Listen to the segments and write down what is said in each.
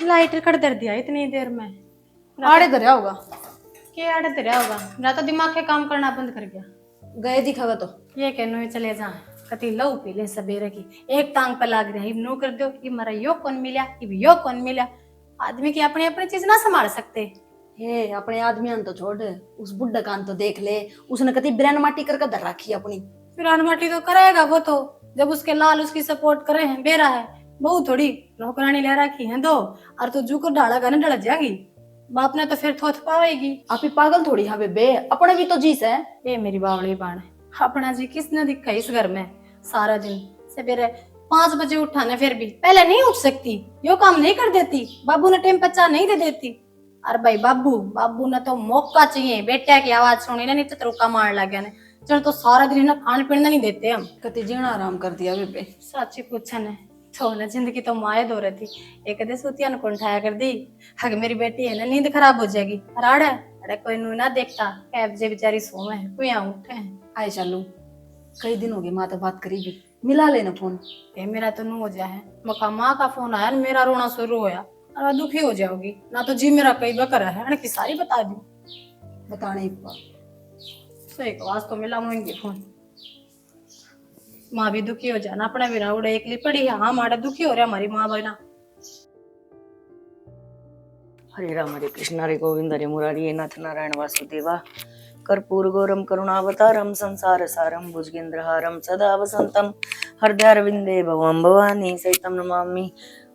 Lighter cut दर दिया इतनी देर में। आड़े धरा होगा। क्या आड़े तेरा होगा? मेरा तो दिमाग के काम करना बंद कर गया। गए दिखागा तो ये कहनो चले जा कति लव पी ले सबेरे की एक टांग पर लाग रही नो कर दो कि मरा यो कौन मिला कि यो कौन मिला। आदमी की अपनी अपनी चीज ना संभाल सकते। हे अपने आदमी तो छोड़, उस बुड्ढा कान तो देख ले, उसने कति ब्रैन माटी करके धर रखी अपनी। फिर अनमाटी तो कराएगा वो तो, जब उसके लाल उसकी सपोर्ट करे हैं बेरा है बहु थोड़ी नौकरानी ले रखी है दो और तो जू को ढाला गाने ढल जाएगी। बाप ने तो फिर थोथ पावेगी। आप ही पागल थोड़ी हाँ बेबे, अपने भी तो जीस है। ये मेरी बावड़ी बाण है, अपना जी किसने दिखा इस घर में। सारा दिन सवेरे 5 बजे उठाने फिर भी पहले नहीं उठ सकती, यो काम नहीं कर देती, बाबू ने टाइम बच्चा नहीं दे देती। अरे भाई बाबू ने तो मौका चाहिए, बेटा की आवाज सुनी ना नहीं तो तरुका मार लग गया ने। चल तो सारा दिन ना खाने पीने नहीं देते हम। कति जीना आराम कर दिया बेबे। साची पूछा ने तो ना जिंदगी तो माए दो रही थी। एक दे सूतिया ने उठाया कर दी, हग मेरी बेटी है ना नींद खराब हो जाएगी। अरे अरे कोई नू ना देखता कैब जे बेचारी सोए है कोई यहाँ उठे है। आए चालू कई दिन हो गए माँ तो बात करेगी, मिला लेना फोन। ए मेरा तो नू हो जाए है मका माँ का फोन आया मेरा रोना शुरू होया और दुखी हो जाओगी ना तो जी मेरा कई बकर है कि सारी बता दी बताने सही को आज तो मिला मुझे फोन। माँ भी दुखी हो जाना अपने बिना उड़े एकली पड़ी है। हाँ माड़ा दुखी हो रहा हमारी माँ बिना। हरे राम हरे कृष्ण हरे गोविंद हरे मुरारी नाथ नारायण वासुदेवा कर्पूर गौरम करुणावतारम संसार सारम भुजगेंद्रहारम सदा वसंतम हृदयारविंदे भवम भवानी सहितम नमामि।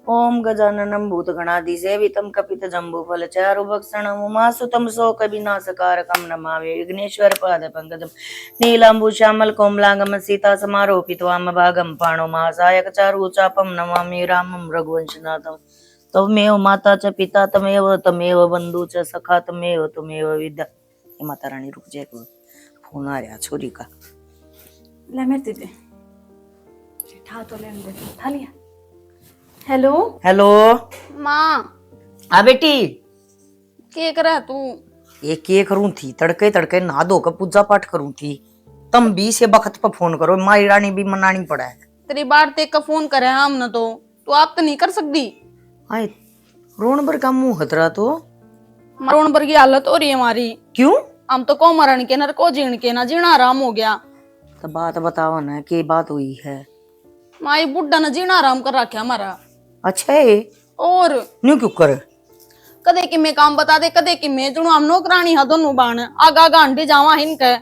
ओम गजाननम भूतगणाधिसेवितं कपितजम्बूफलचारुभक्षणम् उमासुतं शोकविनाशकारकं नमामि विघ्नेश्वर पादपङ्कजं नीलाम्बुश्यामल कोमलांगम सीता समारोपितवामभागं पाणो महासायकचारुचापं नमामि रामं रघुवंशनाथं। तमेव माता च पिता तमेव बंधु च सखा तमेव विद्या। माता रानी रुक जाए, फोन आ रहा छोरी का। ले मेरे दे ठा तो ले दे ठा लिया। हेलो हेलो माँ हाँ बेटी के करा तू? ये करूं थी तड़के तड़के नहा धो कर पूजा पाठ करूं थी, तुम भी से वक्त पर फोन करो, माई रानी भी मनानी पड़ा है। तेरी बार ते का फोन करे हम न तो तू आप तो नहीं कर सकती। आए रोन भर का मुंह खतरा तो मरोन पर की हालत हो रही है हमारी। क्यों? हम तो को मरण के न को जीण के ना जीना आराम हो गया। तो बात बताओ ना की बात हुई है। माई बुड्ढा न जीना आराम कर रखा हमारा। अच्छा है और न्यू क्यों कर कदे कि मैं काम बता दे कदे कि मैं जुणू हम नौकरानी हा दोनों बाण आगा गांडी जावा हिनके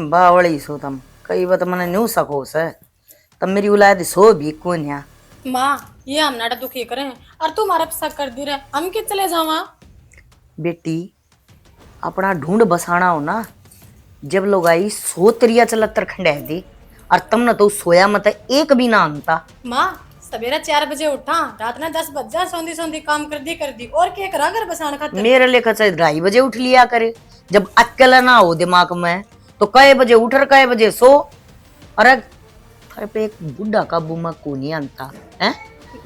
बावड़ी सो तुम कई बात मने न्यू सको से तब मेरी औलाद सो भी कौन है। माँ ये हम नाटक दुखी करे हैं और तू हमारे शक कर दी रहे हम कि चले जावा। बेटी अपना ढूंढ बसाना हो ना, जब लोग आई सो तरिया चलतर खंडे दी और तुमने तो सोया मत एक भी ना अंता। माँ सवेरे 4 बजे उठा रात ने 10 बज जा सोंदी सोंदी काम कर दी और क्या करा घर बसाने खातिर। मेरे लेखा चाहे 2:30 बजे उठ लिया करे, जब अकेला ना हो दिमाग में तो कई बजे उठ और कई बजे सो। अरे पे एक बुढ़ा काबू में को नहीं आता है।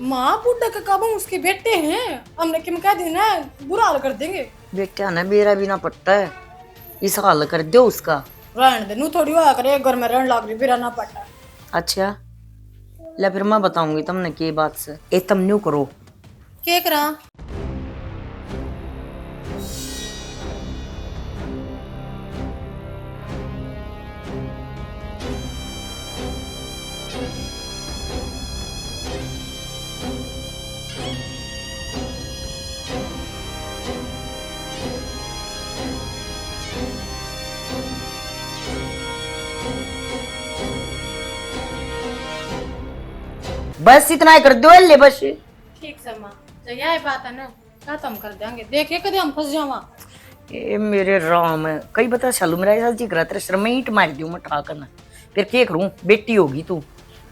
माँ बुढ़ा का काबू उसके बेटे हैं, हमने किम कह दी ना बुरा हाल कर देंगे। बेटा ना मेरा भी ना पट्टा है, इस हाल कर दो उसका। रहने दे नू थोड़ी हुआ करे घर में रहने लाग रही बिरा ना पट्टा। अच्छा ले फिर मैं बताऊंगी तुमने की बात से ए तुम न्यू करो के करा। बस इतना ही कर दो ले बस। ठीक है माँ जब यह बात है ना खत्म कर देंगे, देखिए कदे हम फंस जावा। ए मेरे राम कई बता चलू मेरा ऐसा जी करा तेरे शर्म ईंट मार दियो मैं ठा करना फिर क्या करूं। बेटी होगी तू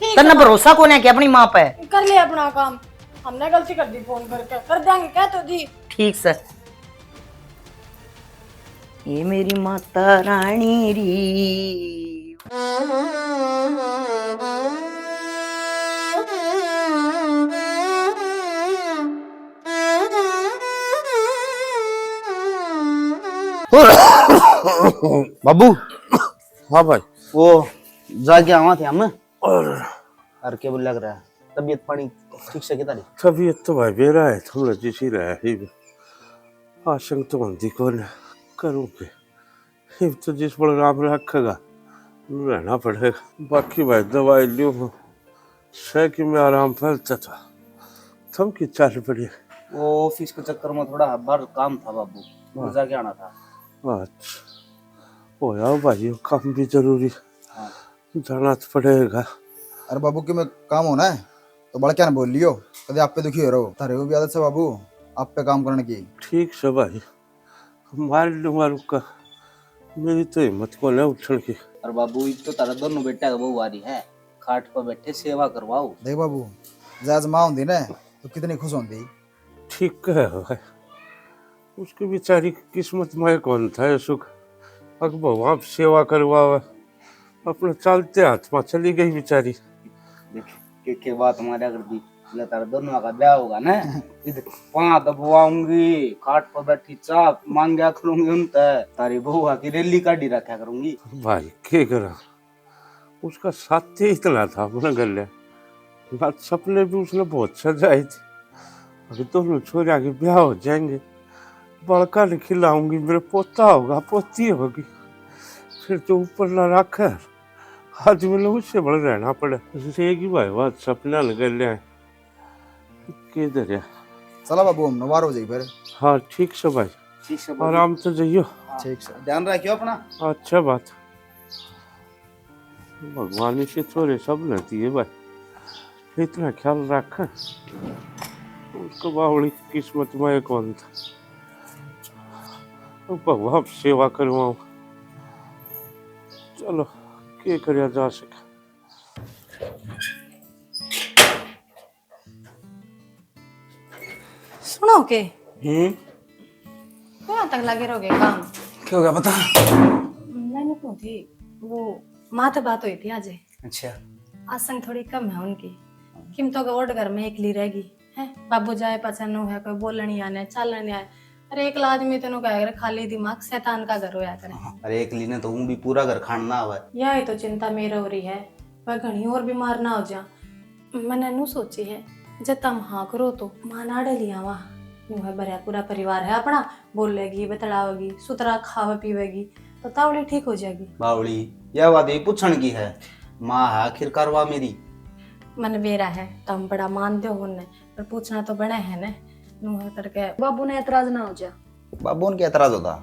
तन्ना भरोसा कौन है कि अपनी माँ पे कर ले अपना काम, हमने गलती कर दी फोन करके कर देंगे क्या तो जी। ठीक से ये मेरी माता रानी री बाबू हाँ भाई वो जाके आवा थे हम और क्या लग रहा है तबीयत पानी ठीक से कितना तबीयत तो भाई मेरा है थोड़ा जिसी रहा ही आशंक तो बनती कौन करूँगे ये तो जिस पर राम रखेगा रहना पड़ेगा बाकी भाई दवाई लियो सह कि मैं आराम फैलता था थम की चाल पड़ी वो ऑफिस के चक्कर में थोड़ा बाहर काम था बाबू, वहाँ जाके आना था। अच्छा हो यार भाई काम भी जरूरी हाँ। जाना तो पड़ेगा। अरे बाबू के में काम होना है तो बड़ा क्या ना बोल लियो कभी आप पे दुखी हो रहो तारे भी आदत से बाबू आप पे काम करने की। ठीक से भाई मार लूंगा रुका मेरी तो हिम्मत को ले उठने की। और बाबू तो तारा दोनों बेटा का बहू आ रही है, खाट पर बैठे सेवा करवाओ। देख बाबू जाज माँ होती ना तो कितनी खुश होती। ठीक है भाई उसकी बेचारी किस्मत में कौन था ये सुख अक भगवान सेवा करवावे अपने चलते हाथ में चली गई बेचारी। के बात हमारे अगर दी तारा दोनों का ब्याह होगा ना इधर पाँव दबवाऊंगी, खाट पर बैठी चाप मांगा करूंगी उनसे, तारी बहुआ की रैली काटी रखा करूंगी। भाई क्या करा उसका साथी इतना था अपना गले बात सपने भी उसने बहुत सजाई थी अभी दोनों छोरे के ब्याह हो जाएंगे बड़का ने खिलाऊंगी मेरा पोता होगा पोती होगी फिर तो ऊपर ना रखा आज मिलो उससे बड़ा रहना पड़े लेगी भाई बात सपना लगे ले किधर है। चला बाबू हम नवार हो जाए फिर। हाँ ठीक से भाई ठीक से आराम से जाइयो। ठीक से ध्यान रखियो अपना। अच्छा बात भगवान से छोरे सब रहती है भाई इतना ख्याल रखा उसको बावड़ी किस्मत में कौन था तो भगवान सेवा करवाऊं चलो क्या कर जा सके। सुनो के कहाँ तक लगे रहोगे काम? क्या हो गया बता। मैंने पूछी वो माँ तो बात हुई थी आज अच्छा आसंग थोड़ी कम है उनकी कीमतों का ओढ़ घर में एकली रहेगी है बाबू जाए पछानो है कोई बोलने नहीं आने चालने नहीं आए अरे एक आदमी तेनों कहा करे खाली दिमाग शैतान का घर होया करे। अरे एक लीने तो भी पूरा घर खाना हुआ है। यही तो चिंता मेरे हो रही है वह घनी और बीमार ना हो जा। मैंने नू सोची है जब तुम हाँ करो तो माँ ना डलिया वहाँ यूं है भरिया पूरा परिवार है अपना बोलेगी बतड़ाओगी सुतरा खावा पीवेगी तो तावड़ी ठीक हो जाएगी। बावली यह बात ये पूछण की है माँ है आखिर करवा मेरी मन बेरा है तुम बड़ा मानते हो उन्हें पर पूछना तो बड़ा है ना यूं है करके। बाबू ने एतराज ना हो जा बाबू उनके एतराज होता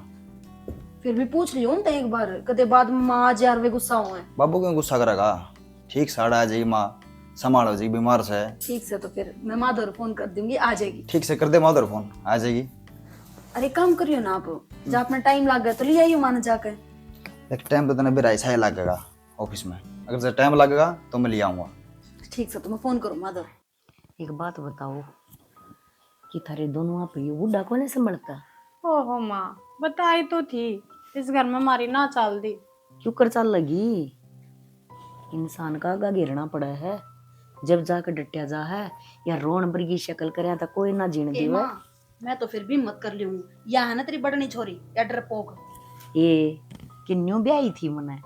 फिर भी पूछ लियो ना एक बार कदे बाद में माँ आज यार वे गुस्सा हुए। बाबू क्यों गुस्सा करेगा ठीक साड़ा आ जाएगी माँ संभाल हो जाएगी बीमार से। ठीक से तो फिर मैं माधव फोन कर दूंगी आ जाएगी। ठीक से कर दे माधुर फोन आ जाएगी। अरे काम करियो ना आप जब अपना टाइम लग गया तो ले आइयो माने जाकर। एक टाइम तो तेने भी ऐसा ही लगेगा ऑफिस में अगर से टाइम लगेगा तो मैं ले आऊंगा। ठीक से तो मैं फोन करूँ माधव। एक बात बताओ कि थारे दोनों आप ये बूढ़ा कौन संभलता? ओहो माँ बताई तो थी इस घर में हमारी ना चाल दी क्यों कर चाल लगी? इंसान का आगा गिरना पड़ा है जब जाकर डटिया जा है या रोन बरगी शक्ल करे तो कोई ना जीने देवे। मैं तो फिर भी मत कर लियूं या है ना तेरी बड़नी छोरी या डरपोक ये किन्नू ब्याही थी मने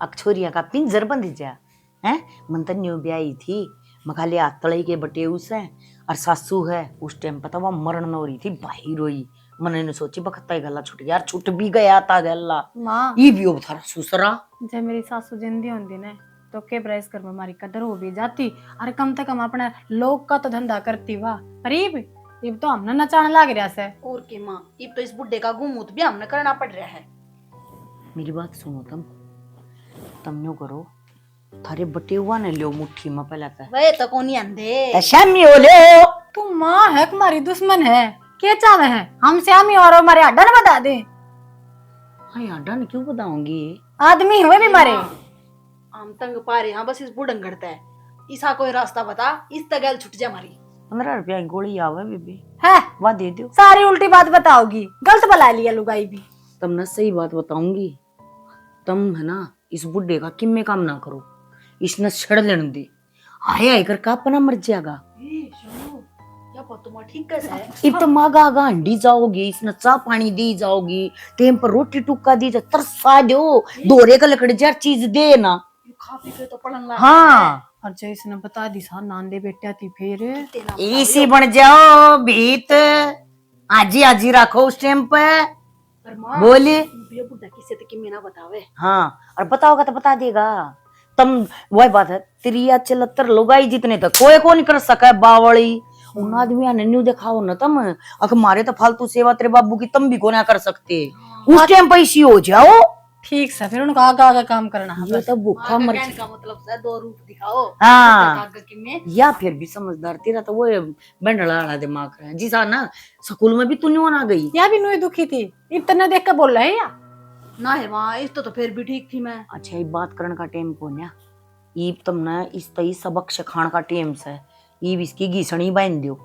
अक्षोरिया का पिंजर बंद जा है मन तो न्यू ब्याही थी मखाली आतड़ई के बटे उस है और सासू है उस टाइम पता वह मरण न हो रही थी बाही रोई मैंने ने सोची बखता ही गला छूट गया छूट भी गया था गला माँ ये भी थारा सुसरा जब मेरी सासू जिंदी होती ना तो के प्राइस कर में हमारी कदर हो भी जाती अरे कम से कम अपना लोग का तो धंधा करती वाह करीब ये तो हमने नचाने लग रहा से। और के माँ अब तो इस बुड्ढे का गुमूत भी हमने करना पड़ रहा है। मेरी बात सुनो तुम न्यू करो थारे बटे हुआ ने लो मुट्ठी में पहला था वे तो कोनी अंधे शामी हो लो तू माँ है तुम्हारी दुश्मन है क्या चाहे है हम श्यामी और हमारे अड्डा न बता दे। हाँ अड्डा ने क्यों बताऊंगी आदमी हुए भी मारे हम तंग पा रहे हाँ बस इस बुढ़न करता है इसा कोई रास्ता बता इस तगैल छुट जा हमारी 15 रुपया की गोली आवे बेबी है वाह दे दो सारी उल्टी बात बताओगी गलत बुला लिया लुगाई भी। तुम ना सही बात बताऊंगी तुम है ना इस बुड्ढे का किम्मे काम ना करो इसने छड़ लेने दे आए आए कर का अपना मर जाएगा। ठीक कैसे है इब तो मागा आगा हंडी जाओगी इसने चाह पानी दी जाओगी टेम पर रोटी टुक्का दी जा तरसा दो दोरे का लकड़ी जार चीज दे ना खा पी के तो पड़न लगा हाँ और जो इसने बता दी सा नांदे बेटा थी फिर इसी बन जाओ भीत, आजी आजी रखो उस टाइम पे। पर माँ बोले ये बुढ़ा किसे तो किमे ना बतावे। हाँ, और बताओगा तो बता देगा। तुम वही बात है, 73 लोग आई जितने तक कोई को नहीं कर सका है बावड़ी। उन आदमी ने न्यू दिखाओ ना तुम, अगर मारे तो फालतू सेवा तेरे बाबू की तुम भी को ना कर सकते। उस टाइम पे इसी हो जाओ। ठीक से फिर उनका आगा आगा काम करना है ये तो भूखा मर कहने का मतलब है दो रूप दिखाओ। हाँ, आगे किमे या फिर भी समझदार तेरा तो वो बंडला वाला दिमाग है जिसा ना स्कूल में भी तू न्यू आ गई। या भी नुई दुखी थी, इतना देख कर बोल रहा है या ना है माँ, इस तो फिर भी ठीक थी मैं। अच्छा, ये बात करने का टाइम कौन है? ईब तुम ना इस तई सबक सिखाने का टाइम से ईब इसकी घीसणी बांध दो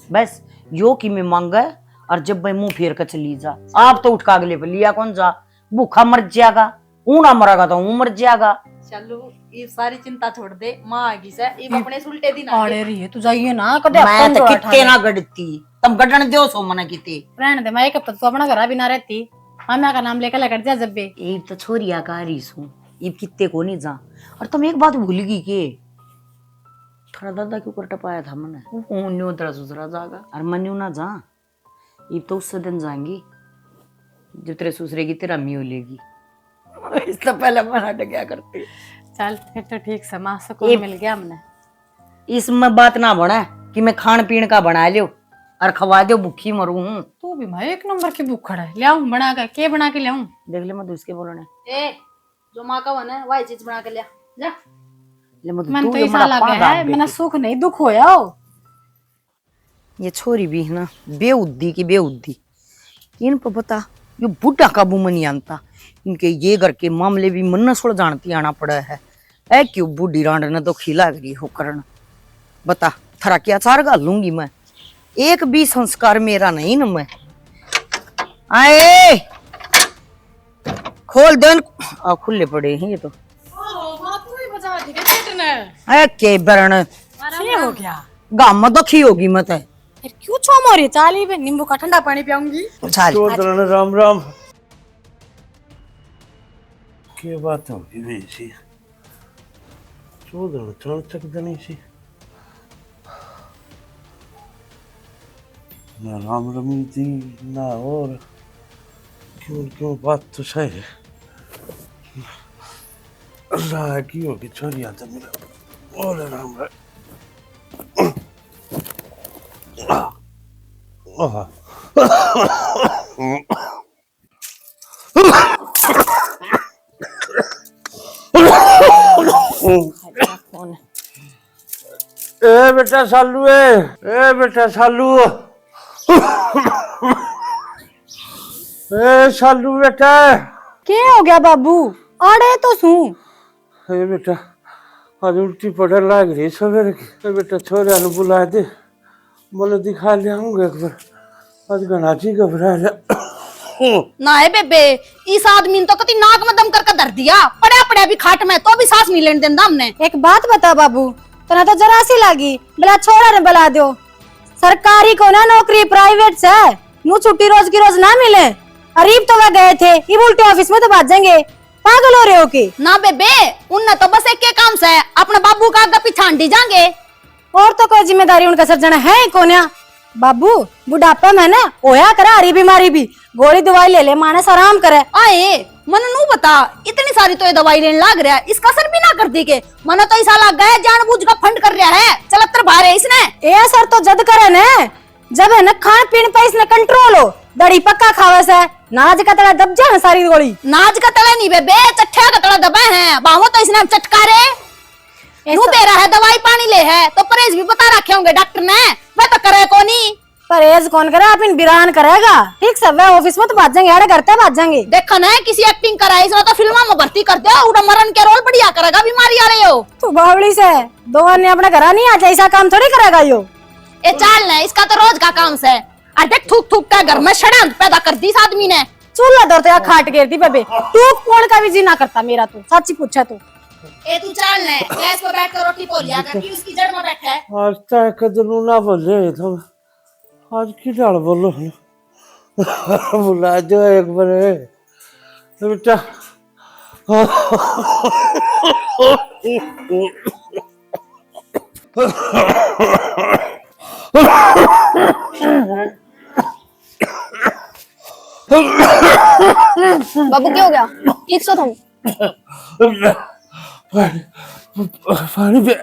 बस। यो कि मैं मांगा और जब भाई मुंह फेर कर चली जा। आप तो उठ का अगले पे लिया कौन जा, भूखा मर जाएगा, ऊना मरेगा तो ऊं मर जाएगा। चलो ये सारी चिंता छोड़ दे, माँ आगी से ये अपने उल्टे दिन आड़े रही है तू जाइए ना कदे मैं तो कितने ना गड़ती, तुम गड़न दो सो मना किते। रहने दे, मैं एक हफ्ता तो अपना घर भी ना रहती, मामा का नाम लेकर लकड़ जा जब भी। ईब तो छोरिया का रीसू, ईब कितने को नहीं जा। और तुम एक बात भूल गई के थोड़ा दादा क्यों कर टपाया था मैंने, न्यू तरह सुसरा जागा और मन ना जा। ईब तो उससे दिन जाएंगी जब तेरे सुसरे की तेरा मी लेगी। इससे पहले मना क्या करती। चल फिर तो ठीक से माँ सुकून मिल गया हमने। इसमें बात ना बना कि मैं खान पीन का बना लियो और खवा दो, भूखी मरू हूँ। तू भी मैं एक नंबर की भूखड़ है, ले आऊं बना के बना के ले आऊं। देख ले मधु इसके बोलने ए जो माँ का बना है वही चीज बना के लिया जा। ले मधु मन तू तो जो ऐसा मेरा लगा पादा है, बेटी। मैंने सुख नहीं दुख होया हो। ये छोरी भी है ना बेउद्दी की बेउद्दी, इन पर पता ये बुढ़ा काबू में नहीं आता। इनके ये घर के मामले भी मन सोड़ जानती आना पड़ा है। ऐ क्यों बुढ़ी रांड ने तो खिला गई हो करन। बता थरा क्या चार गाल लूंगी मैं, एक भी संस्कार मेरा नहीं न मैं। आए खोल दन, खुले पड़े हैं ये तो। ऐ के बरन हो गया गाम में दुखी होगी मत है। फिर क्यों छो मोरी चाली पे नींबू का ठंडा पानी पियाऊंगी। चौधरी राम राम। के बात होगी बेसी चौधरी चल सकदनी सी ना राम रमी थी ना और क्यों क्यों बात तो सही है। अल्लाह की होगी छोरिया तो मेरा और राम राम। ए बेटा सालू ए बेटा सालू ए सालू बेटा क्या हो गया बाबू, आड़े तो सू। ए बेटा आज उल्टी पड़े लाग रही सवेरे की। ए बेटा छोरिया ने बुला दे, बोले दिखा ले आऊंगा एक बार, आज गनाची घबरा रहा। ना है बेबे, इस आदमी ने तो कति नाक में दम करके धर दिया, पड़ा पड़ा भी खाट में तो भी सांस नहीं लेने देता हमने। एक बात बता बाबू, तना तो जरा सी लागी, भला छोड़ा ने बुला दो। सरकारी को ना नौकरी प्राइवेट से नू छुट्टी रोज की रोज ना मिले। अरीब तो वह गए थे, ये उल्टे ऑफिस में तो भाग जाएंगे। पागल हो रहे हो की? ना बेबे, उनने तो बस एक के काम से अपने बाबू का आगे पीछा हंडी जाएंगे। और तो कोई जिम्मेदारी उनका सर जाना है कोन्या। बाबू बुढ़ापा में ना होया करे हरी बीमारी भी, गोली दवाई ले ले मानस आराम करे। आए मन नू बता, इतनी सारी तो ये दवाई लेने लाग रहा है, इसका असर भी ना कर दी के मन तो ऐसा लग गया जानबूझ का फंड कर रहा है, चलतर बाहर है इसने। ए असर तो जद करे न, जब है न खान पीन पे इसने कंट्रोल हो। दड़ी पक्का खावे से नाज का तड़ा दब जा सारी गोली। नाज का तला नहीं बेबे, चट्ठा का तला दबा है, बाहों तो इसने चटकारे नू दे रहा है, दवाई पानी ले है तो परहेज भी बता रखे होंगे डॉक्टर ने, वह तो करे को नहीं। परहेज कौन करे, आप इन बिरान करेगा। ठीक सब वे ऑफिस में तो भाग जाएंगे, अरे घर पे भाग जाएंगे। देखा ना किसी एक्टिंग कराई, इसने तो फिल्मों में भर्ती कर दिया, उड़ा मरण के रोल बढ़िया करेगा, बीमारी आ रही हो तू बावड़ी से दो ने अपने घर नहीं आ, ऐसा काम थोड़ी करेगा यो। ये चाल है इसका तो रोज का काम से। अरे थूक थूक का घर में षड्यंत्र पैदा कर दी इस आदमी ने। चूल्हा दौड़ते या खाट गिरती बेबे, तू कौन का भी जी ना करता मेरा, तो सच्ची पूछा तो। ए तू चाल ले, गैस पे बैठ कर रोटी पोलिया कर, कि उसकी जड़ में बैठा है। आज तक कदनू ना बोले तुम, आज की डाल बोलो बुला दो एक बार बेटा। बाबू क्या हो गया? ठीक सो तुम? पानी पानी पे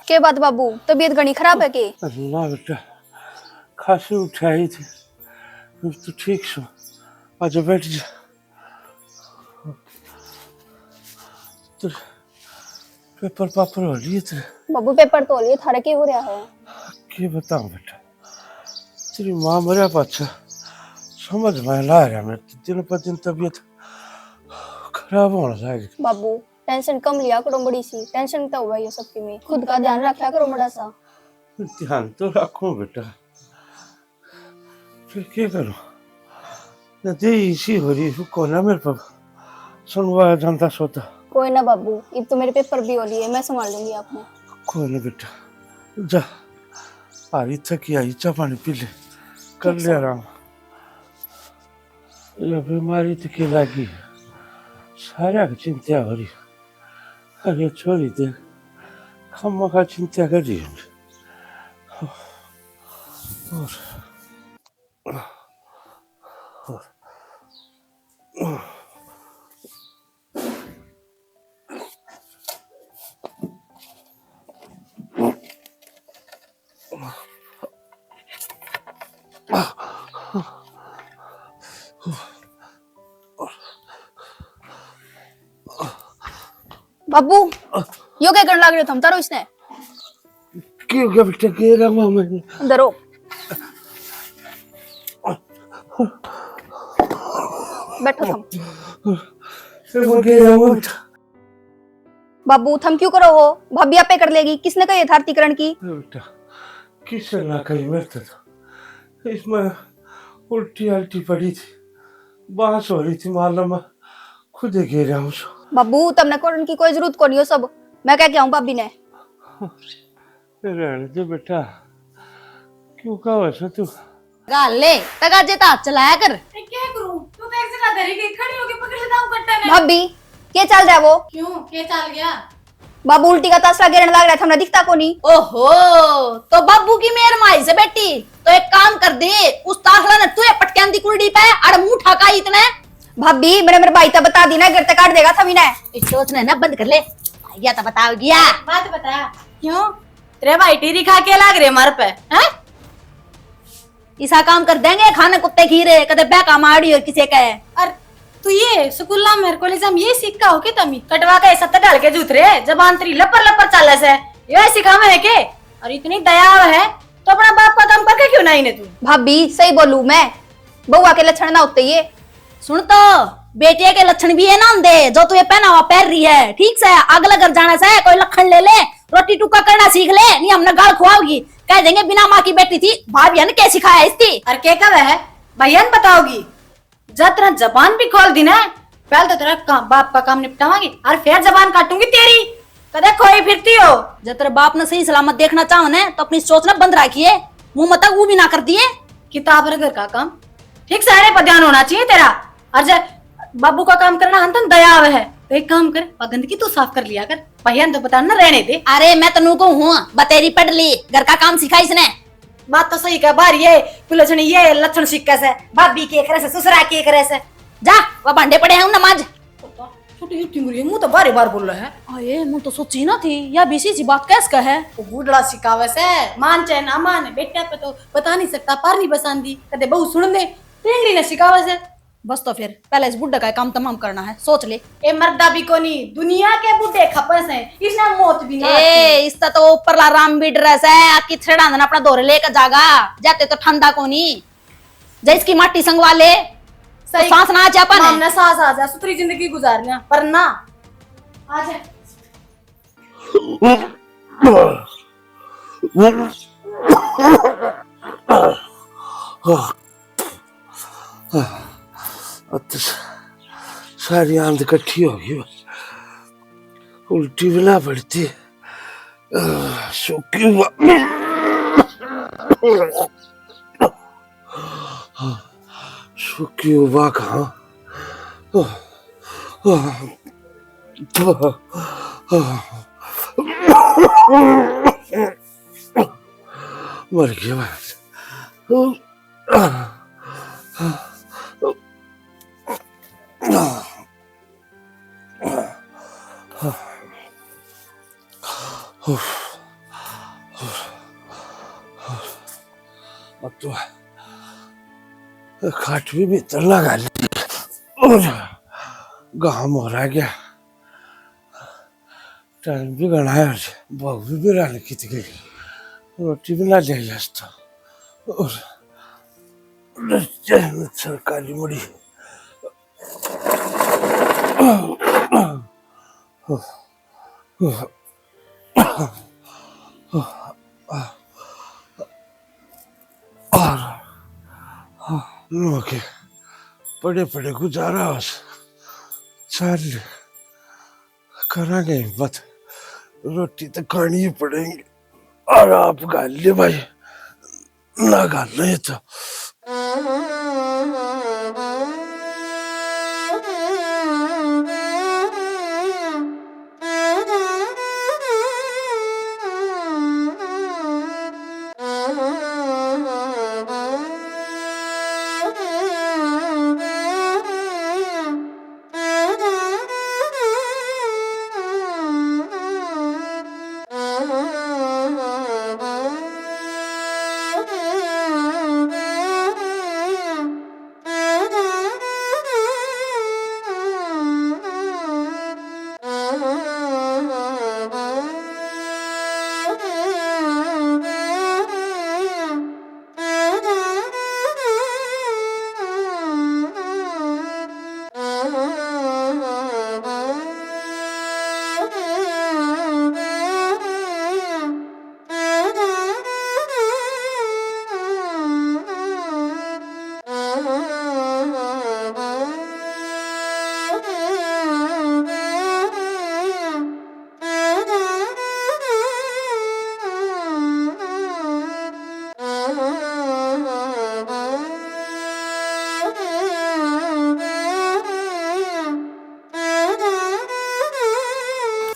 के बात बाबू, तबीयत घनी खराब है के? अल्लाह बेटा खांसी उठाई थी तो ठीक सो आजा बैठ जा तो पेपर पापर हो लिए थे बाबू पेपर तो लिए थारे के हो रहा है? क्या बताऊं बेटा तेरी माँ मरा पाछा समझ में ला रहा मैं दिन पर दिन तबीयत खराब होने लगी बाबू टेंशन कम लिया करो, बड़ी सी टेंशन तो हुआ ये सबकी में, खुद का ध्यान रखा करो बड़ा सा। ध्यान तो रखो बेटा फिर क्या करूं नदी इसी हो रही रुको ना मेरे पास सुनवा जानता सोता कोई ना बाबू, अब तो मेरे पेपर भी हो लिए, मैं संभाल लूंगी आपने। कोई ना बेटा जा आई थकी आई चा पानी पी ले कर ले आराम ये बीमारी तो की लगी सारा की चिंता हो रही अरे छोड़ी दे खम्मा का चिंता कर रही है बाबू यो क्या करने लग रहे हो तुम? तारो इसने क्यों क्या बेटा कह रहा हूँ मैं अंदर हो, बैठो तुम। वो कह रहा हूँ बेटा बाबू थम क्यों करो हो? भाभी आपे कर लेगी, किसने कही यथार्थीकरण की? बेटा किसने ना कही मरता था इसमें उल्टी अल्टी पड़ी थी बांस हो रही थी मालूम है खुद ही कह रहा हूँ बाबू तुमने करने की कोई जरूरत को नहीं हो, सब मैं क्या कहूँ भाभी ने। रहने दे बेटा क्यों कहा वैसे तू गाल ले तगा जेता हाथ चलाया कर। क्या करूं तू तो एक जगह धरी गई खड़ी होके पकड़ लेता हूं कट्टा ने। भाभी क्या चल रहा है वो? क्यों क्या चल गया? बाबू उल्टी का तसला गिरने लग रहा था, हमने दिखता को नहीं। ओहो, तो बाबू की मेहर माई से बेटी तो एक काम कर दे, उस तासला ने तुझे पटकान दी कुर्डी पे और मुंह ठाका इतने। भाभी मेरे भाई तो बता दी ना, गिरते काट देगा था ने। इस सोचने ना बंद कर ले, या तो बताओ गया बात बता। क्यों तेरे भाई टीरी खा के लाग रहे मार पे हैं? ऐसा काम कर देंगे खाने कुत्ते खीरे कदे बैका मारी और किसी का है। और तू ये स्कूल मेरे कॉलेज में ये सीखा हो के तमी कटवा के ऐसा डाल के जूत रे जबान तेरी लपर लपर चाले से ये सिखा में है के? और इतनी दया है तो अपना बाप का काम करके क्यों नहीं ने तू? भाभी सही बोलू मैं, बउआ के लक्षण ना होते ये। सुन तो बेटिया के लक्षण भी है ना दे जो तू ये पहना हुआ पहन रही है, ठीक से अगला घर जाना से कोई लक्षण ले ले, रोटी टुक्का करना सीख ले, नहीं हमने गाल खुआओगी कह देंगे बिना माँ की बेटी थी, भाभी ने क्या सिखाया इसकी। और क्या कब है भैया बताओगी जब तेरा जबान भी खोल दी ना पहले तो तेरा बाप का काम निपटावांगी और फिर जबान काटूंगी तेरी, कदे खोई फिरती हो। जब तेरे बाप ने सही सलामत देखना चाहो ना तो अपनी सोच ना बंद रखिए, मुंह मत वो भी ना कर दिए। किताब और घर का काम ठीक सारे पर ध्यान होना चाहिए तेरा, और जब बाबू का काम करना हंतन दया है तो एक काम कर गंदगी तू साफ कर लिया कर, भैया ने तो बता ना रहने दे। अरे मैं तनु को हूँ बतेरी पढ़ ली, घर का काम सिखा इसने। बात तो सही कह बार ये पुलछण ये लक्षण सिक्का से भाभी के करे से ससुरा के करे से जा वो भांडे पड़े हैं नमाज। छोटी छोटी मुर्गी मुंह तो बार बार बोल रहा है। अरे मुझे तो सोची ना थी या बीसी सी बात कैस का है। वो बूढ़ा सिखावे से मान चाहे ना मान बेटा पे तो बता नहीं सकता पार नहीं बसांदी कदे बहु सुन दे टेंगड़ी ने सिखावे से। बस तो फिर पहले इस बुड्ढा का काम तमाम करना है, सोच ले। ए मर्दा भी कोनी दुनिया के बूढ़े खपस हैं इसना मौत भी ना ए इसका तो ऊपरला राम भी ड्रेस है आकी छेड़ा ना अपना दौरे लेकर जागा जाते तो ठंडा कोनी जैसकी माटी संगवा ले तो सांस ना आ जा पाने। हमने सांस आ जा सुथरी जिंदगी गुजारना पर ना आ जा। अब तो सारी आंध इकट्ठी हो गई उल्टी भी ना पड़ती सुखी हुआ सुखी हुआ कहाँ मर गया अब तो खाट भी भीतर लगा ली और गाँव हो रहा गया टाइम भी गणा है बहू भी बिराने की गई रोटी बना लिया और सरकारी मुड़ी लोग बड़े बड़े गुजारा चल करांगे हिम्मत रोटी तो खानी ही पड़ेगी और आप गाल ले भाई ना गाल नहीं तो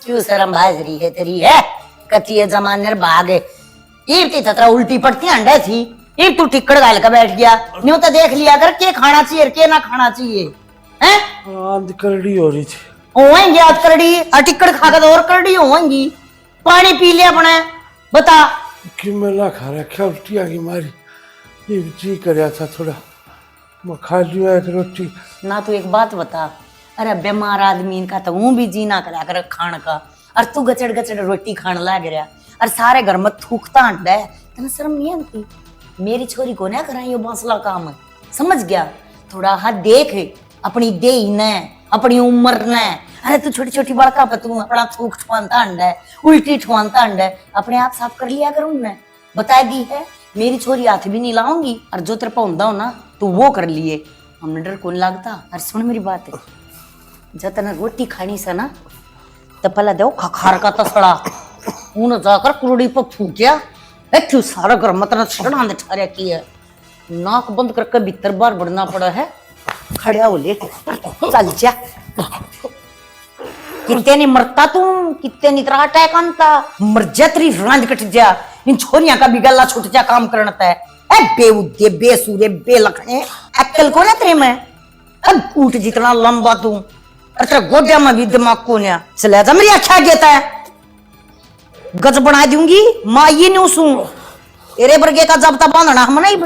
क्यों शर्म भाजरी है तेरी है कच्ची जमाने भागे इतनी ततरा उल्टी पड़ती अंडे थी ये तू टिक्कड़ गाल का बैठ गया न्यू तो देख लिया कर के खाना चाहिए के ना खाना चाहिए हैं आंध करड़ी हो रही थी होएंगे आज करड़ी और टिक्कड़ खाकर तो और करड़ी होएंगी पानी पी लिया अपने बता कि मैं खा रखा उल्टी आ गई मारी ये जी कर था थोड़ा मैं खा लिया एक रोटी ना तू एक बात बता अरे बीमार आदमी का तो वो भी जी ना करा कर खान का और तू गचड़ गचड़ रोटी खान लग रहा और सारे घर में थूकता अंडा है तेना शर्म नहीं आती मेरी छोरी को ना करा ये बांसला काम समझ गया थोड़ा हाथ देख अपनी दे न अपनी उम्र न अरे तू छोटी छोटी बड़का पर तू अपना थूक ठुआता अंडा है उल्टी ठुआता अंडा है अपने आप साफ कर लिया करूँ मैं बता दी है मेरी छोरी हाथ भी नहीं लाऊंगी और जो तेरे पौधा हो ना तू वो कर लिए हमने डर कौन लगता और सुन मेरी बात जब तना रोटी खानी से ना तो पहले दो खखार का तसड़ा उन जाकर कुरड़ी पर फूकिया क्यों सारा घर मतलब छड़ा दे ठहरिया की है नाक बंद करके भीतर बार बढ़ना पड़ा है खड़िया हो ले चल जा कितने नहीं मरता तू कितने नहीं तेरा अटैक आनता मर जा तेरी रांद कट जा इन छोरियां का भी गला छूट जा काम करना है बेउद्दे बेसूरे बेलखने अक्ल को ना तेरे में अब ऊट जितना लंबा तू अरे गोड्या में भी दिमाग को ना चले जा मेरी अच्छा गेता है गज बना दूंगी माँ ये नहीं उसू तेरे बरगे का जब तक बांधना हम नहीं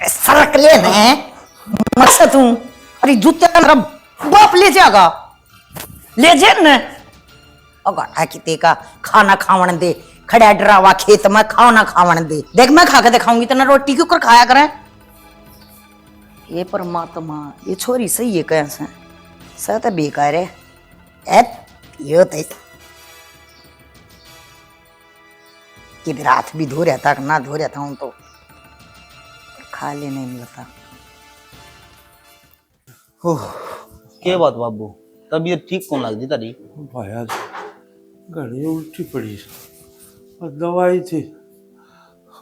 सरक ले मत तू अरे जूते का मेरा बाप ले जाएगा ले जा न अगाटा किते का खाना खावन दे खड़ा डरावा खेत में खाना खावन दे देख मैं खा के दिखाऊंगी तेना रोटी क्यों कर खाया करें ये परमात्मा ये छोरी सही है कैसे सत बेकार है यो ते किधर हाथ भी धो रहता ना धो रहता हूं तो खा ले नहीं मिलता के बात बाबू तबीयत ठीक कौन लगती तारी भाई आज घड़ी उल्टी पड़ी और दवाई थी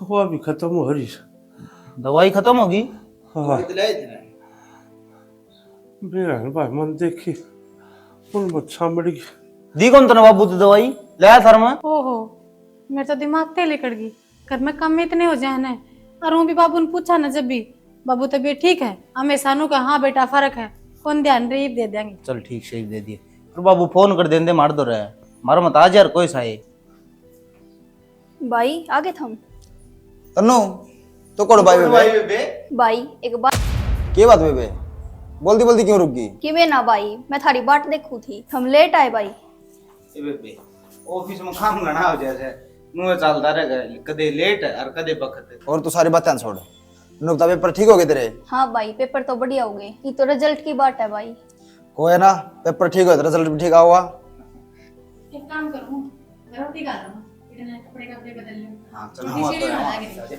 वो भी खत्म हो रही। दवाई खत्म होगी? हाँ मेरा भाई मन देखी उन मच्छा मड़ गई। दी कौन तने बाबू तो दवाई लाया सर में? ओहो मेरे तो दिमाग ते लेकर गई। घर में कम इतने हो जाए ना। और वो भी बाबू ने पूछा ना जब भी, बाबू तबीयत ठीक है? हमेशा नु का हाँ बेटा फर्क है, कौन ध्यान रही दे देंगे। चल ठीक शेक दे दिए। फिर बाबू फोन कर देंदे मार दो रहे मारो मत आज यार कोई साए। भाई आगे थम। तन्नू तो कोड़ भाई बेबे भाई एक बात के बात बेबे बोलती बोलती क्यों रुक गई? कि वे ना भाई मैं थारी बाट देखू थी, हम लेट आए भाई। ए बेबे ऑफिस में काम करना हो जैसे मुंह चलता रहेगा कदे लेट और कदे वक्त। और तू सारी बातें छोड़। नुकता पेपर ठीक हो गए तेरे? हाँ भाई पेपर तो बढ़िया हो गए, ये तो रिजल्ट की बात है भाई। को है ना पेपर ठीक हो तो रिजल्ट भी ठीक आऊगा। एक काम करूं, रोटी खा लूं, इतने कपड़े कपड़े बदल लूं। हां चल रोटी हम सीढ़ी में बना के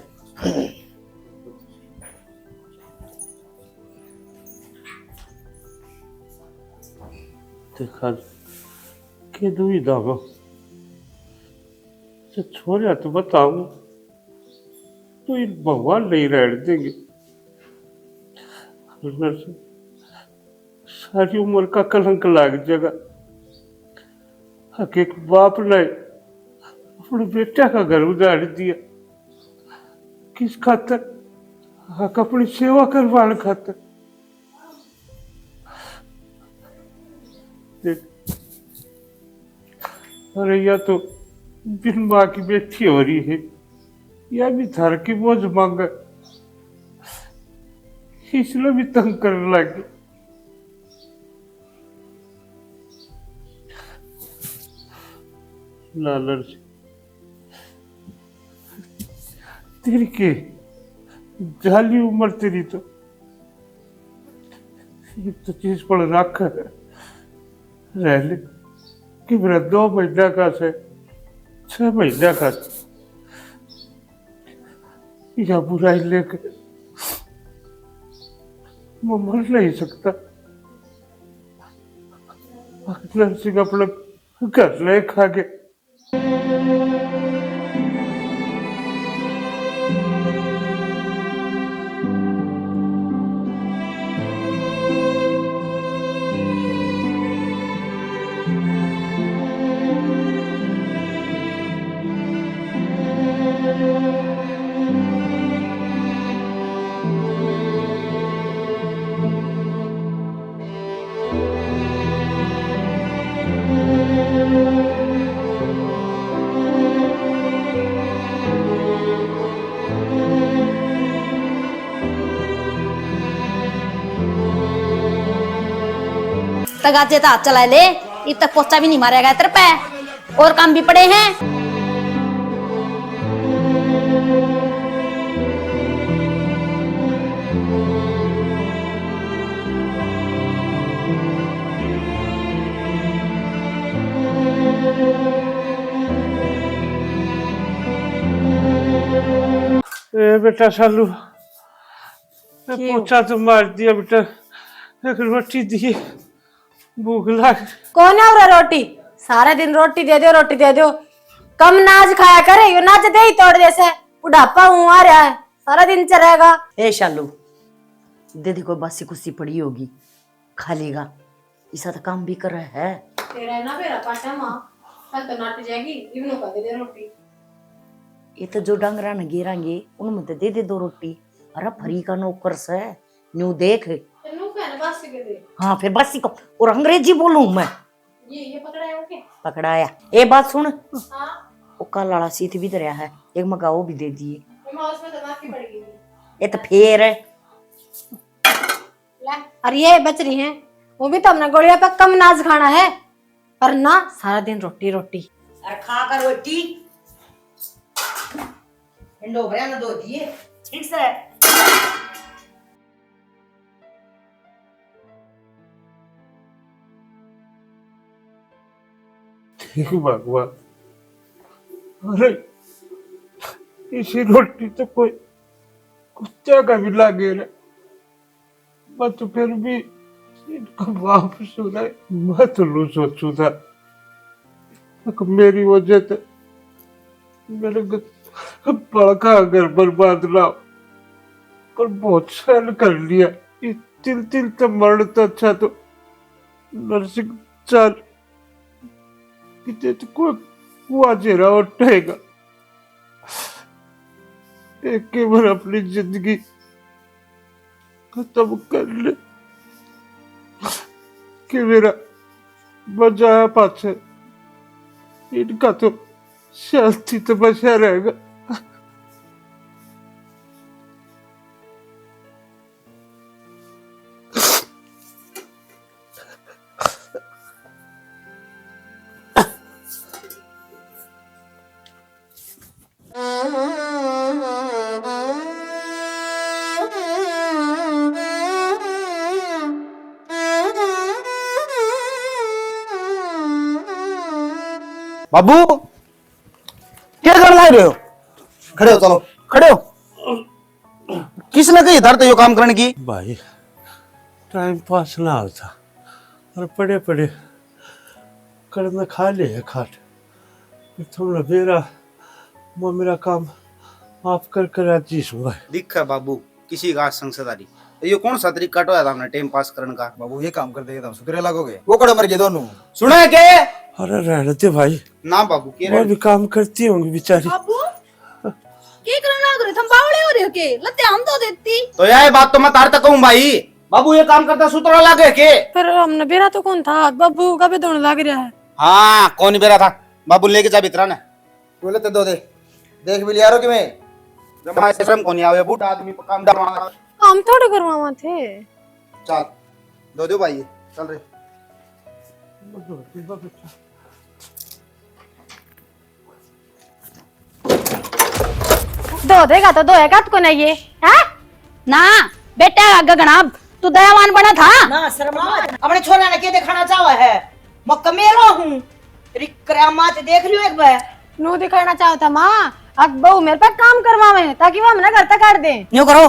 देखा के दुई दामा से छोड़िया तो बताऊं तो इन भगवान नहीं रहने देंगे। सारी उम्र का कलंक लाग जाएगा। हक एक बाप ने अपने बेटा का घर उजाड़ दिया किस खातर? हक अपनी सेवा करवाने खातर। देख अरे या तो बिन माँ की बेटी हो रही है या भी धर की बोझ मांगा, इसलिए भी तंग करने लगे। लालच तेरी के जाली उम्र तेरी तो एक तो चीज पर रख रह ले कि मेरा 2 महीना का से 6 महीना का या बुराई लेकर मैं मर नहीं सकता। नरसिंह अपना घर ले खा के तगाचे तो हाथ चला ले, इत तक पोचा भी नहीं मारेगा तेरे पे, और काम भी पड़े हैं। ए बेटा सालू पोछा तो मार दिया बेटा, एक रोटी दिए भूख लग। कौन है उरा रोटी? सारा दिन रोटी दे दो रोटी दे दो। कम नाज खाया करे, यो नाच दे ही तोड़ जैसे बुढ़ापा हूँ आ रहा है, सारा दिन चलेगा। ए शालू दीदी कोई बासी कुसी पड़ी होगी खा लेगा, ऐसा तो काम भी कर रहा है। तेरा ना मेरा पाटा माँ कल तो नाट जाएगी, इवनो का दे दे रोटी। ये तो जो डंगरा न गिरांगे उनमें तो दे दे 2 रोटी। अरे फरी का नौकर से न्यू देख। तेनू कहने बस के दे। हाँ फिर बासी को और अंग्रेजी बोलूं मैं। ये पकड़ा है ओके? पकड़ाया। ए बात सुन, हाँ वो काला वाला सीट भी दरिया है, एक मगाओ भी दे दिए। माँ उसमें तो माफी पड़ गई। ये तो फेर है। ले और ये बच रही हैं, वो भी तो हमने गोलियां पे कम नाज खाना है, पर ना सारा दिन रोटी रोटी। अरे खा कर रोटी डोबरिया न दो दिए ठीक से। ठीक भगवान, अरे इसी रोटी तो कोई कुत्ते का भी लागे ना, मैं तो फिर भी इनका वापस सुना मैं तो लू सोचू था मेरी वजह से मेरे बड़का घर बर्बाद ना हो। पर बहुत सहन कर लिया, ये तिल तिल तो मरण तो अच्छा तो नरसिंह चाल तो कोई कुआ जेरा उठेगा। एक के बार अपनी जिंदगी खत्म कर ले कि मेरा बजाया पाछे इनका तो शांति तो बचा रहेगा। बाबू क्या कर ला रहे हो? खड़े हो, चलो खड़े हो। किसने कही था ये काम करने की? भाई टाइम पास ना होता और पड़े पड़े करना खा ले है खाट। थोड़ा मेरा काम आप कर राजी सुबह। दिखा बाबू किसी का संसदारी ये कौन सा तरीका कटवाया था हमने टाइम पास करने का? बाबू ये काम कर देगा सुधरे लगोगे। वो कड़े मर गए दोनों। सुना के अरे रहने दे भाई, ना बाबू के वो भी काम करती होंगी बेचारी। बाबू की करने लग रहे, तुम बावड़े हो रहे हो के? लत्ते हम तो देती। तो यार बात तो मैं तार तक कहूँ भाई। बाबू ये काम करता सुतरा लागे के? पर हमने बेरा तो कौन था? बाबू का भी दोन लग रहा है। हाँ कौन ही बेरा था? बाबू लेके जा भीतर ने। बोले तो दो दे देख भी लिया रो कि मैं जमा शर्म कौन आवे बूढ़ा आदमी पर काम डरवा। हम थोड़े करवावा थे। चल दो भाई चल रे। दो देगा तो दो है का को नहीं ये है ना बेटा गगना तू दयावान बना था ना शर्मा अपने छोरा ने के दिखाना चाहा है? मैं कमेलो हूँ, तेरी करामात देख लियो एक बार। नो दिखाना चाहता माँ अब बहू मेरे पे काम करवावे ताकि वो हमने घर तक काट दे। यूं करो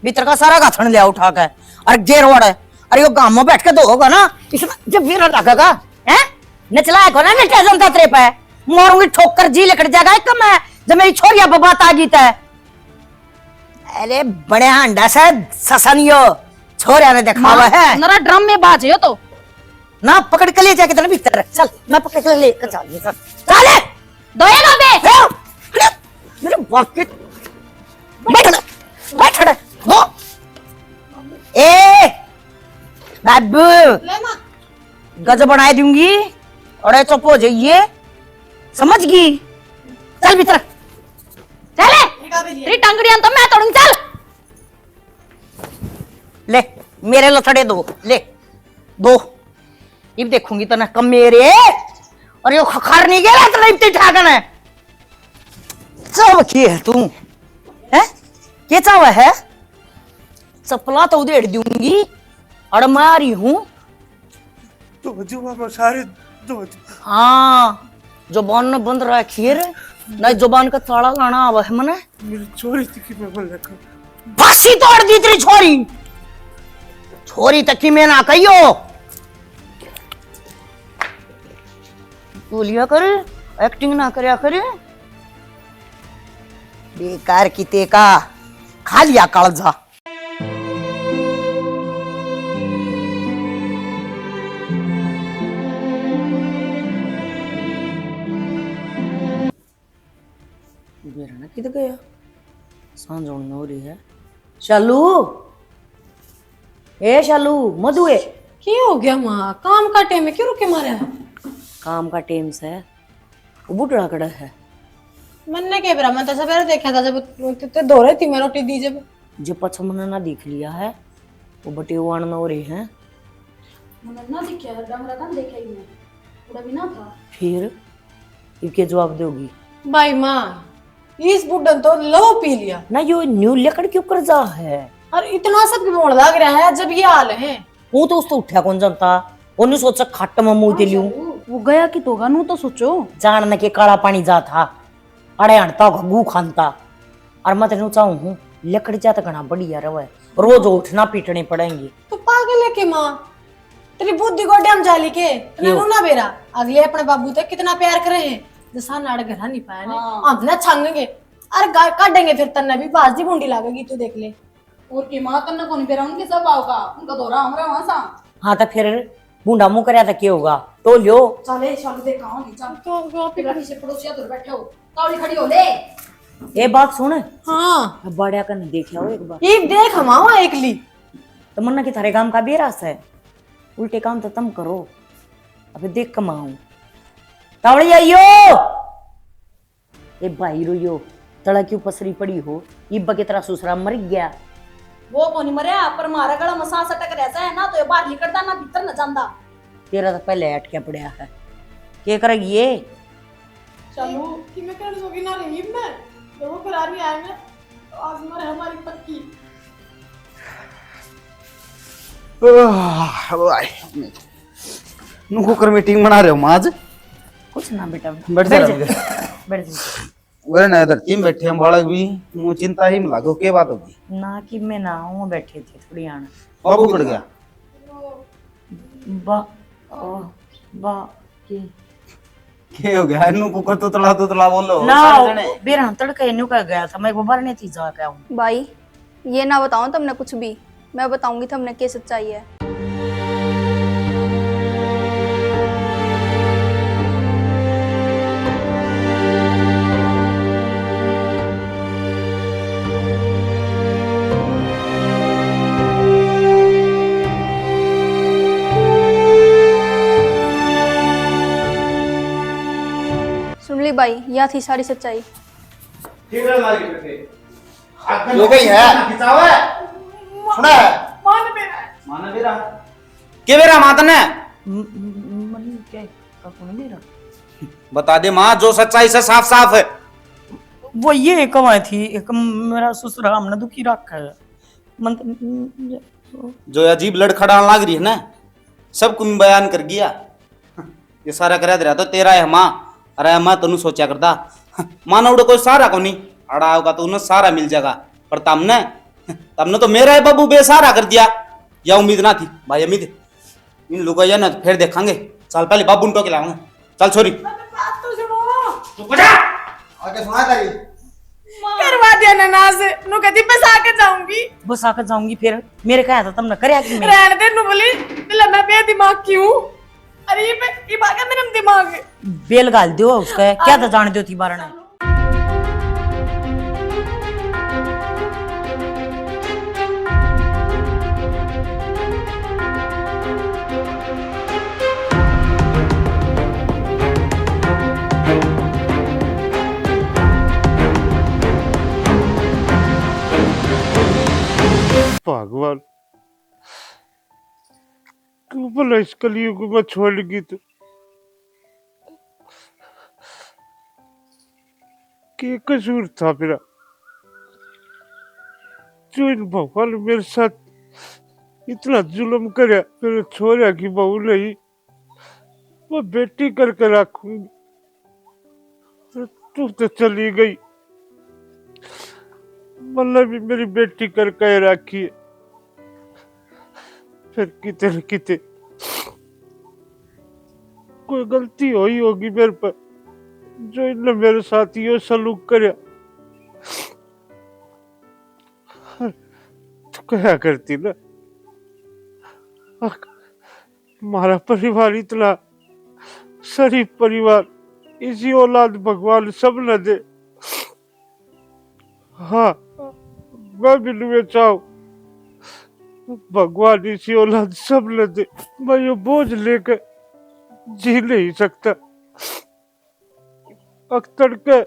भीतर का सारा गाथन ले उठा के अरे गेर वड़ है। अरे यो गांव में बैठ के तो होगा ना इसमें जब वीर लगेगा हैं नचलाए को ना नचा जनता तेरे पे मारूंगी ठोकर जी लेकर जाएगा एक मैं जब मेरी छोरिया बबात आ गई है। अरे बड़े हांडा से ससनियो छोरिया ने देखा हुआ है नरा ड्रम में बाज हो तो ना पकड़ के ले जाके तेरे भीतर चल मैं पकड़ के ले चल चल दोएगा बे मेरे बाप के बैठ हो ए बाबू गज बनाए दूंगी और चुप हो जाइए समझ गई। चल भीतर चले तेरी टंगड़ियां तो मैं तोड़ूं। चल ले मेरे लथड़े दो ले दो इब देखूंगी तो ना कम मेरे और यो खखार नहीं गया तो नहीं ठाकन है सब की है तू है ये चावा है चपला तो उधेड़ दूंगी और मारी हूं तो जुबा सारे दो हाँ जुबान ने बंद रखी रे नहीं जुबान का ताला लाना आवा है मने मेरी चोरी थी कि मैं बोल रखा फांसी तोड़ दी तेरी छोरी तक की मैं ना कहियो बोलिया कर एक्टिंग ना करया करे बेकार की तेका खा लिया कालजा। किधर गया सांझ होने हो रही है। शालू ए शालू मधु है क्यों हो गया माँ? काम का टाइम है क्यों रुके मारे? काम का टेम से वो बुढ़ा कड़ा है मैंने क्या बरा मैं तो सवेरे देखा था जब ते धो रही थी मैं रोटी दी जब जो पछ मैंने ना देख लिया है वो बटे वाण में हो रही है ना दिखा डमरा का देखा ही मैं पूरा भी ना था। फिर इसके जवाब दोगी भाई माँ इस बुढ़न तो लो पी लिया ना यो न्यू लेकर क्यों कर जा है और इतना सब मोड़ लग रहा है जब ये हाल है। वो तो उसको उठा कौन जानता ओने सोचा खट्ट में मुंह दे लियो वो गया कि तो नू तो सोचो जानने के काला पानी जा था अड़े हड़ता गू खानता और मैं तेनू चाहूं हूं लकड़ जा तो घना बढ़िया रहे रोज उठना पीटने पड़ेंगे। तो पागल है के माँ तेरी बुद्धि को डैम जाली के तने ना बेरा अगले अपने बाबू तक कितना प्यार करे हैं जैसा नाड़ घर नहीं पाया ने हम ना छांगेंगे अरे काटेंगे फिर तन्ने भी बाज दी बूंदी लागेगी तू देख ले। और की मां तन्ने कौन बेरा उनके सब आओगा उनका दौरा हमरा वहां सा। हाँ तो फिर बूंदा मुंह करया था क्या होगा तो लियो। चले चल दे कहां नहीं चल तो फिर से पड़ोसिया दूर बैठे हो तावड़ी खड़ी हो ले। ये बात सुन हाँ बड़ा कर देखा हो एक बार ये देख हमावा एकली तो मन्ना की थारे काम का बेरास है उल्टे काम तो तुम करो अबे देख कमाऊं तावड़ी आइयो ए भाई रोयो तड़ा क्यों पसरी पड़ी हो इब्बा की तरह ससुरा मर गया। वो कोनी मरया पर मारा गला मसा सटक रहता है ना तो ये बाहर निकलता ना भीतर न जांदा। तेरा तो पहले अटके पड़या है क्या करेगी ये। चलो कि मैं कर सोगी ना रही मैं जब वो करा नहीं आएंगे तो आज मर हमारी पक्की। नुको कर मीटिंग बना रहे हो माँ आज कुछ ना बेटा बैठ जा बैठ जा वे ना इधर टीम बैठे हम बालक भी मुझे चिंता ही में लागो के बात होगी ना कि मैं ना हूँ बैठे थे थोड़ी आना बाबू कट गया बा ओ, बा के हो गया नु कुकर तो तला बोलो ना बेरा तड़के न्यू का गया था मैं बाहर नहीं थी जा के आऊं। भाई ये ना बताऊं तुमने कुछ भी मैं बताऊंगी तुमने क्या सच्चाई है। सुन ली भाई यह थी सारी सच्चाई। हो गई है खिंचावे सुना है माने बेरा के बेरा मातने मन के का कौन बेरा बता दे माँ जो सच्चाई से साफ साफ है। वो ये कमाई थी एक मेरा ससुर हमने दुखी रखा है मन जो अजीब लड़खड़ाने लग रही है ना सब कुछ बयान कर गया ये सारा करा दे रहा तो तेरा है माँ अरे माँ तनु सोचा करता माना उड़े कोई सारा को नहीं अड़ा होगा तो उन्हें सारा मिल जाएगा पर तमने तो मेरा है बाबू बेसारा कर दिया या उम्मीद ना थी भाई उम्मीद इन लोगों या ना फिर देखेंगे चल पहले बाबू टोके लाऊंगा चल छोरी चुप हो जा आगे सुना तारी करवा दिया ननाज नु कदी बस आके जाऊंगी बस आकर जाऊंगी फिर मेरे कहा था तुमने करया कि मैं रहने दे नु बोली दिला मैं बेदिमाग क्यों अरे ये बात मेरा दिमाग है बेल गाल दो उसका क्या था जान दो थी बारह ने भगवान क्यों भला इस कलयुग में छोड़गी तो क्या कसूर था मेरा जो इन भगवान ने मेरे साथ इतना जुल्म करे मेरे छोरा की बहू नहीं वो बेटी करके रखूंगी तू तो चली गई मतलब भी मेरी बेटी करके रखी है फिर किते न किते कोई गलती हुई होगी मेरे पर जो इनने मेरे साथ यो सलूक करया तो क्या करती ना हमारा परिवार इतना शरीफ परिवार इसी औलाद भगवान सब न दे। हाँ मैं भी तुम्हें चाहूं भगवान इसी औलाद सब न दे मैं ये बोझ लेकर जी नहीं सकता। अख्तर के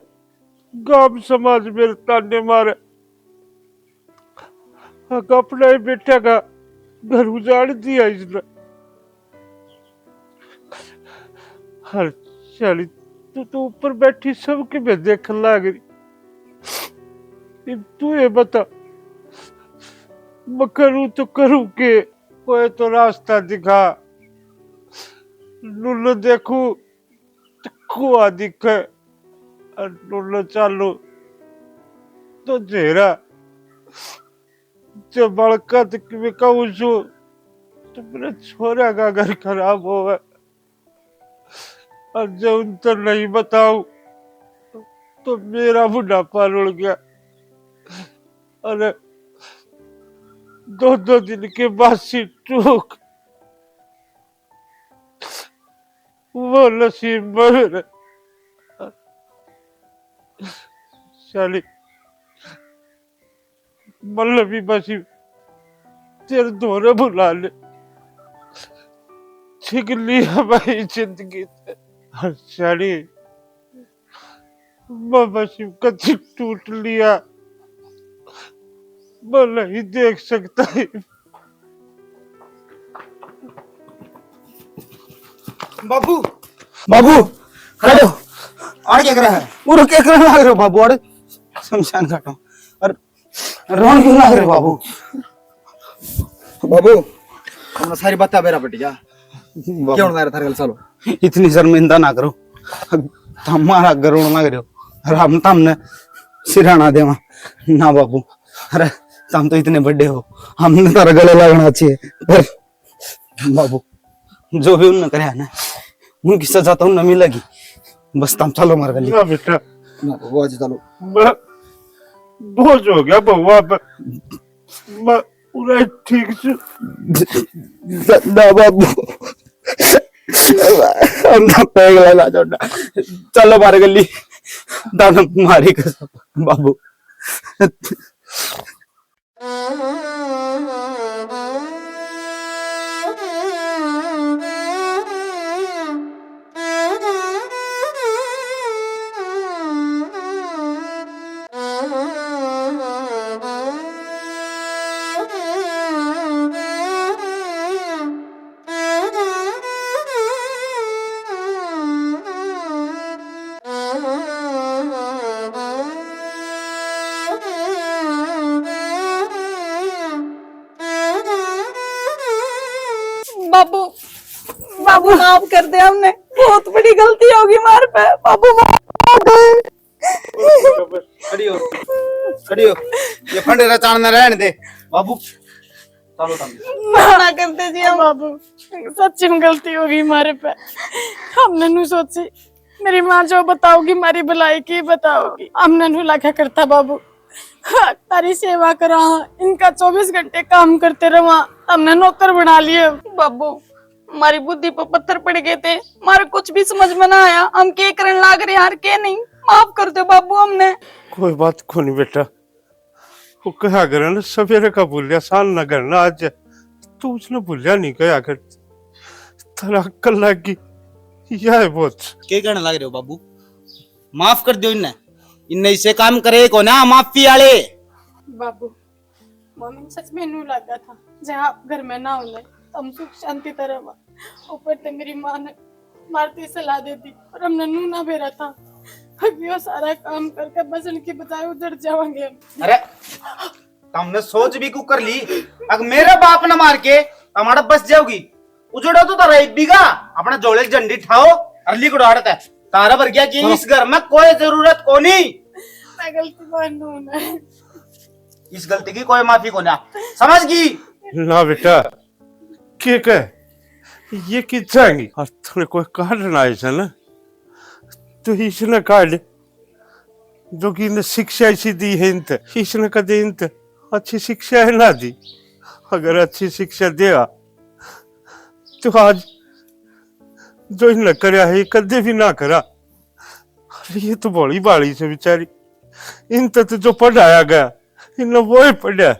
गांव समाज मेरे ताने मारे अपना ही बेटा का घर उजाड़ दिया इसने। हर चली तू तो ऊपर बैठी सबके में देख लग रही तू ये बता मैं करूं तो करूं के कोई तो रास्ता दिखा नुल्लो देखू तो कुआ दिखे और नुल्लो चालू तो जेरा जो बड़का मैं कहूँ छू तो मेरे छोरा का घर खराब होगा और जो उन तो नहीं बताऊं तो मेरा बुढ़ापा रुड़ गया। अरे 2 दिन के बाद सी टूक वो नसीब मेरे साली मल्लबी बसी तेरे दोरे बुला ले छिक लिया भाई जिंदगी से। हर साली मैं बसी कभी टूट लिया मैं नहीं देख सकता ही। बाबू बाबू खड़े हो और क्या कर रहा है? पूरा क्या करने लग रहे हो बाबू? और शमशान घाटों और रोन क्यों लग रहे हो बाबू? बाबू हमने सारी बातें बेरा पटिया क्यों ना रहा था चलो। इतनी शर्मिंदा ना करो, हमारा गरुण लग रहे हो और हम तुमने सिराना देवा ना बाबू। अरे तुम तो इतने बड़े हो, हमने तारा गले लगना चाहिए। पर बाबू जो भी उन्होंने कराया ना उनकी सजा तो उन्हें मिलेगी। बस तुम चलो मार गली। ना बेटा ना बाबू आज चलो। मैं बोझ हो गया बउआ पे, मैं पूरा ठीक से ना बाबू हम तो पैगला ना छोड़ना। चलो मार गली दाना मारी कसम बाबू। बाबू बाबू माफ कर दे, हमने बहुत बड़ी गलती होगी हमारे पे। बाबू खड़ी हो खड़ी हो, ये फंडे रचान न रहने दे बाबू। चलो तुम मना करते जी हम। बाबू सच्ची में गलती होगी हमारे पे, हमने नु सोची मेरी माँ जो बताओगी हमारी भलाई की बताओगी। हमने नु लगा करता बाबू तारी सेवा करा, इनका 24 घंटे काम करते रहा, हमने नौकर बना लिए। बाबू हमारी बुद्धि पर पत्थर पड़ गए थे, हमारे कुछ भी समझ में ना आया, हम के करने लाग रहे यार के नहीं। माफ कर दो बाबू हमने। कोई बात को नहीं बेटा, वो कहा करे ना सवेरे का भूलिया साल न करना। आज तू उसने भूलिया नहीं कहा कर, तेरा अक्कल लगी यह है बहुत। के कहने लग रहे हो बाबू? माफ कर दो इन्हें, इन्हें इसे काम करे को ना माफी आले। बाबू मम्मी सच में नू लगा था जहाँ आप घर में ना होने हम सुख शांति तरह। ऊपर से मेरी माँ ने मारती सलाह देती और हमने नू ना बेरा था। अभी वो सारा काम करके बचन की बजाय उधर जाएंगे। अरे तुमने सोच भी क्यों कर ली? अगर मेरा बाप न मार के हमारा बस जाओगी उजड़ो तो तारा बीघा अपना जोड़े झंडी ठाओ अरली को डाड़ता है तारा भर गया कि इस घर में कोई जरूरत को नहीं। मैं गलती मानू ना, इस गलती की कोई माफी को ना, समझ गई ना बेटा के कह ये कि जाएंगी और थोड़े कोई काटना ऐसा ना तो इसने काट जो कि इन्हें शिक्षा ऐसी दी है इनते, इसने कदे इनते अच्छी शिक्षा है ना दी। अगर अच्छी शिक्षा देगा तो आज जो इन्हें करया है कदे भी ना करा। अरे ये तो बड़ी बाड़ी से बेचारी, इनते तो जो पढ़ाया गया इन्हें वो ही पढ़ा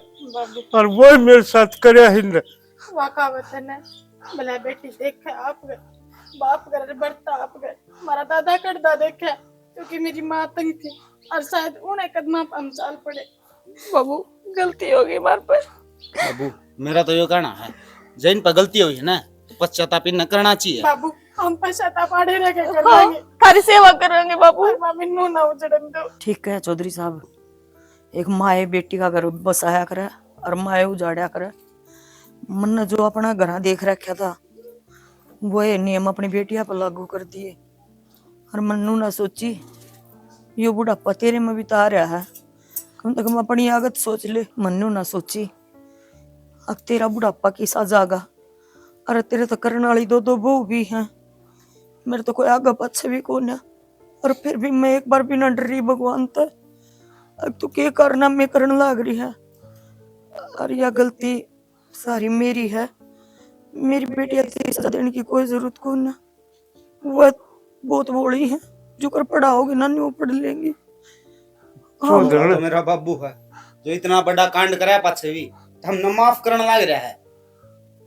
और वो ही मेरे साथ करया इन्हें। वाका वतन है भला बेटी देखे आप घर बाप घर बढ़ता आप घर हमारा दादा करदा देखे क्योंकि मेरी माँ तंग थी और शायद उन्हें कदमा हम चाल पड़े। बाबू गलती होगी हमारे पे। बाबू मेरा तो ये कहना है जैन पर गलती हुई है ना तो पश्चाताप न करना चाहिए। बाबू हम पश्चाताप आड़े रह के कर लेंगे, थारी सेवा करेंगे बाबू। और मामी नू ना उजड़न दो। ठीक है चौधरी साहब, एक माए बेटी का घर बसाया करे और माए उजाड़ा करे। मन ने जो अपना घर देख रखा था वो ये नियम अपनी बेटिया पर लागू कर दिए और मन्नू ना सोची यो बुढ़ापा तेरे में भी तो आ रहा है, कम से कम अपनी आगत सोच ले। मन्नू ना सोची अब तेरा बुढ़ापा किसा जागा अरे तेरे तो करने वाली दो दो बहू भी हैं, मेरे तो कोई आगे पीछे भी कौन है। और फिर भी मैं एक बार भी ना डरी भगवान ते। अब तू क्या करना मैं करने लाग रही है। और यह गलती सारी मेरी है। मेरी बेटिया से सजा देने की कोई जरूरत कौन है। वह बहुत बोली है, जो कर पढ़ाओगे ना नहीं वो पढ़ लेंगी। हाँ, तो मेरा बाबू है जो इतना बड़ा कांड कराया पाछे भी हमने माफ करने लग रहा है।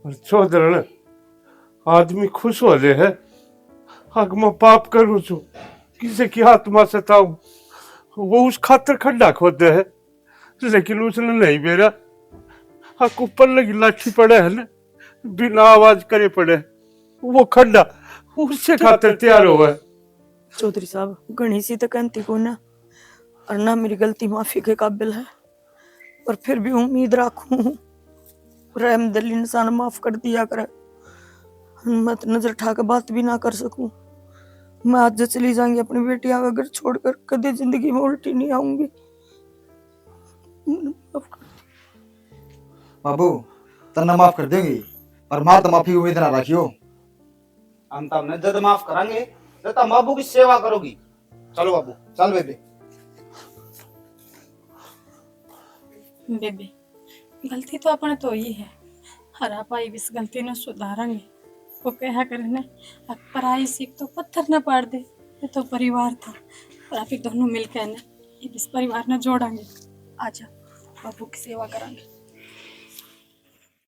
चौधरी आदमी खुश हो रहे है, हक मैं पाप करूं छू, किसी की आत्मा सताऊं, वो उस खातर खड्डा खोदे है, लेकिन उसने नहीं मेरा हक ऊपर लगी लाठी पड़े है ना, बिना आवाज करे पड़े, वो खड्डा उससे खातर तैयार हुआ है। चौधरी साहब घनी सी तो कहती को ना, और ना मेरी गलती माफी के काबिल है, पर फिर भी उम्मीद रखूं रहम दिल इंसान माफ कर दिया करे। मैं तो नजर उठा के बात भी ना कर सकूं। मैं आज जो चली जाऊंगी अपनी बेटी का घर छोड़कर, कभी जिंदगी में उल्टी नहीं आऊंगी। बाबू तना माफ कर देंगे, पर मार तो माफी उम्मीद ना रखियो। हम तो हमने जद माफ करांगे जब तुम बाबू की सेवा करोगी। चलो बाबू, चल बेबे। बेबी गलती तो अपने तो ही है, हर आप आई इस गलती ने सुधारेंगे। वो कहा करे ना, पराई सीख तो पत्थर न पाड़ दे। ये तो परिवार था, और आप ही दोनों मिलकर ना इस परिवार ने जोड़ेंगे। आजा बाबू की सेवा करेंगे।